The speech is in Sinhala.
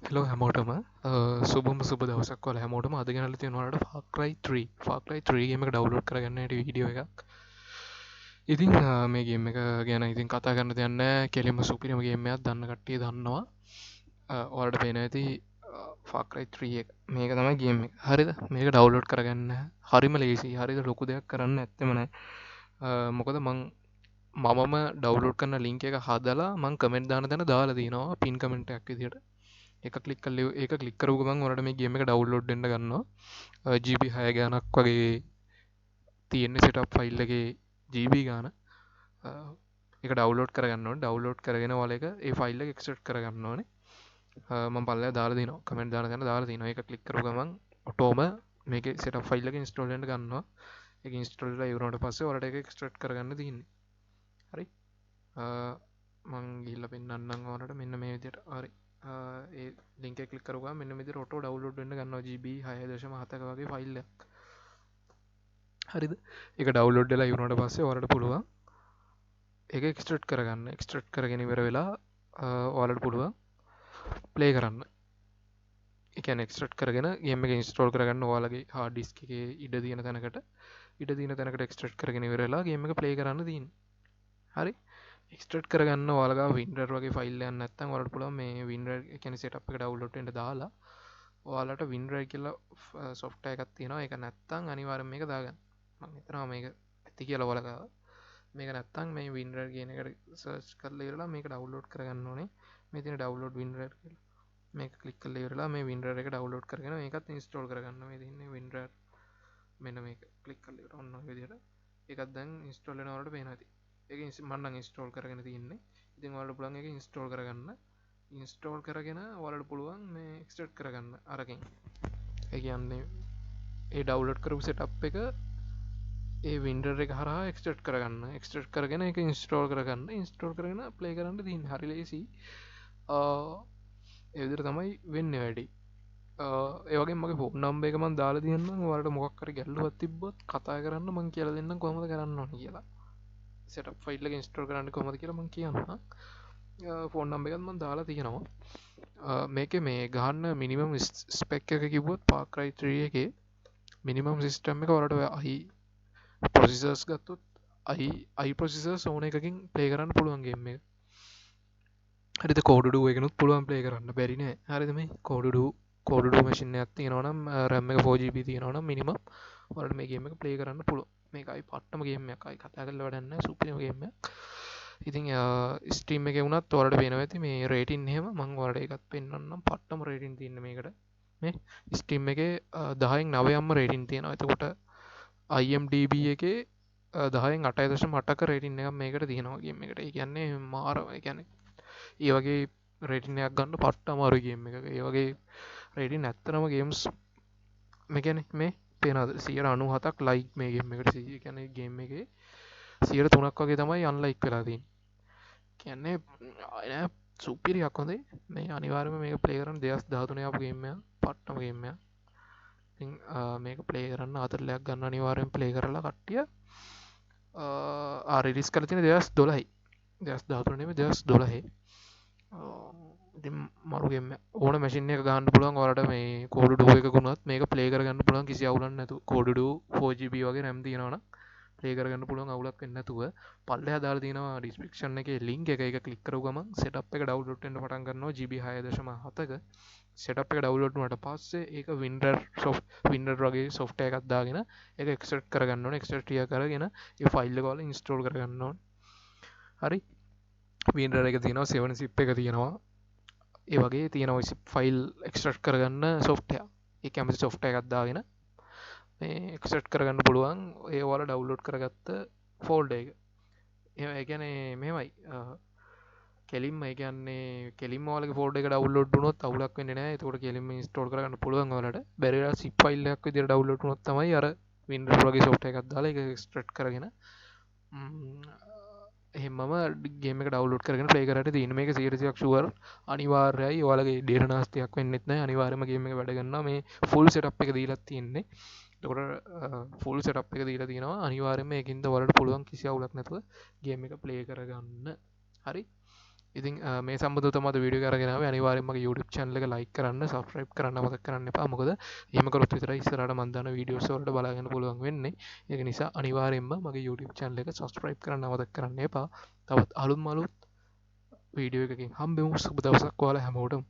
හෙලෝ හැමෝටම සුබම සුබ දවසක් කොල හැමෝටම අදගෙනල තියෙනවාට ෆාක්‍රයි 3 ගේම එක ඩවලෝඩ් කරගන්නට වීඩියෝ එකක් ඉතින් මේගේම එක ගැන ඉතින් කතා කරන්න දෙන්න කෙලිම සුපිරිමගේමයක් දන්න කට්ටිය දන්නවා ඕලට පේන ඇති ෆාක්‍රයි 3 මේක තමයි ගේම එක හරිද මේක ඩවලෝඩ් කරගන්න හරිම ලේසි හරිද ලොකු දෙයක් කරන්න ඇත්තමනයි මොකද මම ඩවලෝඩ් කරන්න ලිංක එක හදලා මං කමෙන්ට් දාන තැන දාලා දනවා පින් කමෙන්ට් එකක් විදියට එක කලික් කල්ල එක කලික්කරුගමන් වලට මේ ගේම එක ඩවල්ලෝඩ් ඩ ගන්නවා ජීබි හය ගානක් වගේ තියෙන්නේ සිටප් ෆයිල්ලගේ ජීබී ගාන එක ඩවලෝඩ් කරගන්න ඩවලෝඩ් කරගෙන වල එක ඒ ෆයිල්ල එක්සට් කරගන්න ඕනේ ම පල්ල දාලදින කමෙන්ට දාන ගන්න දාලා දින එක කලික්කරු ගමන් ඔටෝම මේක සිට ෆයිල්ල ඉස්ටෝලට ගන්නවා එක ඉස්ටෝල්ල ඉවරට පස්සේ වලට එක එක්ස්ට්‍රට් කරගන්න තින්නේ හරි මං ගිල්ල පෙන්න්නම් ඕනට මෙන්න මේ විදියට හරි ඒ ලික කලිකරුවා මෙන්න මෙති රොට ඩවලෝඩ් ගන්න ජීබ හයදශම හතක වගේ ෆයිල්ලක් හරිද එක ඩවලෝඩ්ඩලා යුනට පස්සේ වලට පුළුවන් එක එක්ස්ට්‍රට් කරගන්න එක්ස්ට්‍රට් කරගෙන ඉවර වෙලා ඕලට පුළුවන් ප්ලේ කරන්න එක නෙක්ස්ට් කරගෙන ගේම ඉස්ටෝල් කරගන්න ඕලගේ හාඩිස්කගේ ඉඩ තියෙන තැනකට ඉඩ තියන තැනකට එක්ස්ට්‍රට් කරගෙන ඉවරලා ගේම එක ප්ලේ කරන්න දීන් හරි එක්ස්ට්‍රට් කරගන්න වාලග වින්ඩර් වගේ ෆයිල්ලයන්න ඇත්තන් වලට පුළ මේ වින්ඩර් කැන සට අප ඩවලොට්ට දාලා ඔයාලට වින්ඩර් කියල සොෆ්ට එකත් තියෙනවා එක නැත්තං අනිවාරම මේක දාගන්න මතනා මේක ඇති කියල වලග මේක නැත්තං මේ වින්ඩර් කියනකට සර්ච් කරල ඉරලා මේක ඩවලෝඩ් කරගන්න ඕනේ මේ තින ඩවලෝඩ් වින්ඩර් කියල මේ කලික් කල්ල ඉරලා මේ වින්ඩර එක ඩවලෝඩ් කරගෙන එකත් ඉස්ටෝල් කරගන්න මේ තින්නේ වින්ඩර් මෙන්න මේ කලික් කල්ල ඔන්න විදිට එකත් දැන් ඉස්ටෝල්ල නවට පේනති එක මන්නන් ඉස්ටෝල් කරගෙන තියන්නේ ඉතින් වලට පුළන් එක ඉස්ටෝල් කරගන්න ඉන්ස්ටෝල් කරගෙන වලට පුළුවන් මේ එක්ස්ටට් කරගන්න අරකින් ඒ කියන්නේ ඒ ඩවලට් කරපු සෙට් එක ඒ වින්ඩර් එක හර එක්ස්ටට් කරගන්න එක්ස්ටට් කරගෙන එක ඉන්ස්ටෝල් කරගන්න ඉන්ස්ටෝල් කරගෙන ප්ලේ කරන්න තින් හරිලේසි එවිදිර තමයි වෙන්න වැඩි ඒවගේ මගේ ෆෝන් නම්බ එක මන් දාලා තියන්න වලට මොක්කර ගැල්ලුවත් තිබොත් කතා කරන්න මං කියල දෙන්න කොමද කරන්න ඕන කියලා සට ෆයිල්ල ඉස්ටෝල් කරන්න කොමද කියලම කියන්න ෆෝන් නම්බ එකත්ම දාලා තියෙනවා මේක මේ ගහන්න මිනිමම් ස්පෙක් එක කිවොත් පාක්‍රයිත්‍රිය එක මිනිමම් සිිස්ටම් එක වලට අහි පොසිසර්ස් ගත්තුත් අයි පොසිස සෝන එකකින් පලේ කරන්න පුළුවන්ගේම එක හරිත කෝඩු එකනුත් පුළුවන් පලේ කරන්න බැරින හරිද මේ කෝඩු කෝඩු මශින ඇති නවනම් රැම්ම එක ෝජීපි තියෙනවනම් මිනිම වලට මේගේම එක පලේ කරන්න පුළුව මේකයි පට්ටමගේම එකයි කතා කරල වඩන්න සුපිමගේම ඉතින් ස්ටීම් එක වුණත් තොරට වෙන ඇති මේ රේටින් හෙම මං වලට එකත් පෙන්න්නම් පට්ටම රේටින් තින්න මේකට මේ ස්ටීම් එක 10න් 9ම රේටින් තියෙන එතකොට IMDB එක 10න් 8.8ක රේටින් එක මේකට තියෙනවාගේම එකට කියන්නේ මාර ගැන ඒ වගේ රේටිනයක් ගන්න පට්ට අමාරුගේම එක ඒ වගේ රේටින් ඇත්තරම ගේම්ස් මෙගැන මේ පේනද 97ක් ලයික් මේගේම එකට සී කැන ගේම් එක 3 වගේ තමයි අන්ලයික් වෙලාදී කියන්නේ අය සුපිරියක් හොඳේ මේ අනිවාර්ම මේක පලේ කරන දෙයක් 13 ගේමය පට්ටම ගේමය මේක පලේ කරන්න අතරලයක් ගන්න අනිවාරයෙන් පලේ කරලා කට්ටිය ආරිරිස් කල තින දෙස් 12යි දෙස් 13ම දෙස් 12 මරුගෙම ඕන මැසින එක ගන්න පුළන් වලට මේ කෝඩු එක ගුණත් මේක පලේ කරගන්න පුළන් කිසි අවුලන්න ඇතු කෝඩු 4GB වගේ රැම් තියෙනවන පලේකරගන්න පුළුවන් අවුලක් එන්නතුව පල්ල හදාර තිනවා ඩිස්පික්ෂන් එක ලින්ක් එක කලික්කරුගම සෙට් එක ඩවලොට්ට පටන් කරනවා ජිබි හයදශම හතක සෙට් එක ඩවලොට්නට පස්සේ ඒක වින්ඩර් සොෆ් වින්ඩර් වගේ සොෆ්ට එකක්දාගෙන එක එක්සට් කරගන්න එක්ස්ටිය කරගෙන ඒ ෆයිල්ල කොල ඉන්ස්ටෝල් කරගන්නවා හරි වින්ඩර් එක තියෙනවා 7 සිප් එක තියෙනවා ඒ වගේ තියෙනවා ෆයිල් එක්ස්ට්‍රට් කරගන්න සොෆ්ටය ඒ කැමති සොෆ්ට එකක්දාගෙන එක්සට් කරගන්න පුළුවන් ඒවාල ඩව්ලෝඩ් කරගත්ත ෆෝල්ඩ එක ඒ ගැන මෙමයි කෙලිම් කියන්නේ කෙලිම ල ෝඩ ඩවලෝඩ් නොත් අවුලක් වෙන තකට කෙලිම ස්ටෝල් කරන්න පුළුවන් වලට බැර සිපයිල්ලක් විදි ඩවලෝඩ් නොත්තමයි අර වින්ඩ රගේ සෝට් එකක් දාල එක ස්ට්‍රට් කරගෙන එහෙම ගේම ඩවලෝඩ් කරන පේකරට තින මේ සිරසියක් ශුවර් අනිවාර්යයි ඔයාලගේ ඩේර නාස්තියක් වෙන්නෙත්න අනිවාර්මගේම වැඩගන්න මේ ෆුල් සට් එක දීලත් තියෙන්නේ ෆුල් සට් එක දීලා තියෙනවා අනිවාර්යම එකින්ද වලට පුළුවන් කිසි අවුලක් නැතුව ගේම එක ප්ලේ කරගන්න හරි ඉතින් මේ සම්බන්ධව තමයි අද වීඩියෝ එක අරගෙන ආවේ. අනිවාර්යෙන්ම මගේ YouTube channel එක like කරන්න, subscribe කරන්න අමතක කරන්න එපා. මොකද එහෙම කරොත් විතරයි ඉස්සරහට මම දාන videos වලට බලාගන්න පුළුවන් වෙන්නේ. ඒක නිසා අනිවාර්යෙන්ම මගේ YouTube channel එක subscribe කරන්න අමතක කරන්න එපා. තවත් අලුත් වීඩියෝ එකකින් හම්බෙමු. සුබ දවසක් ඔයාලා හැමෝටම.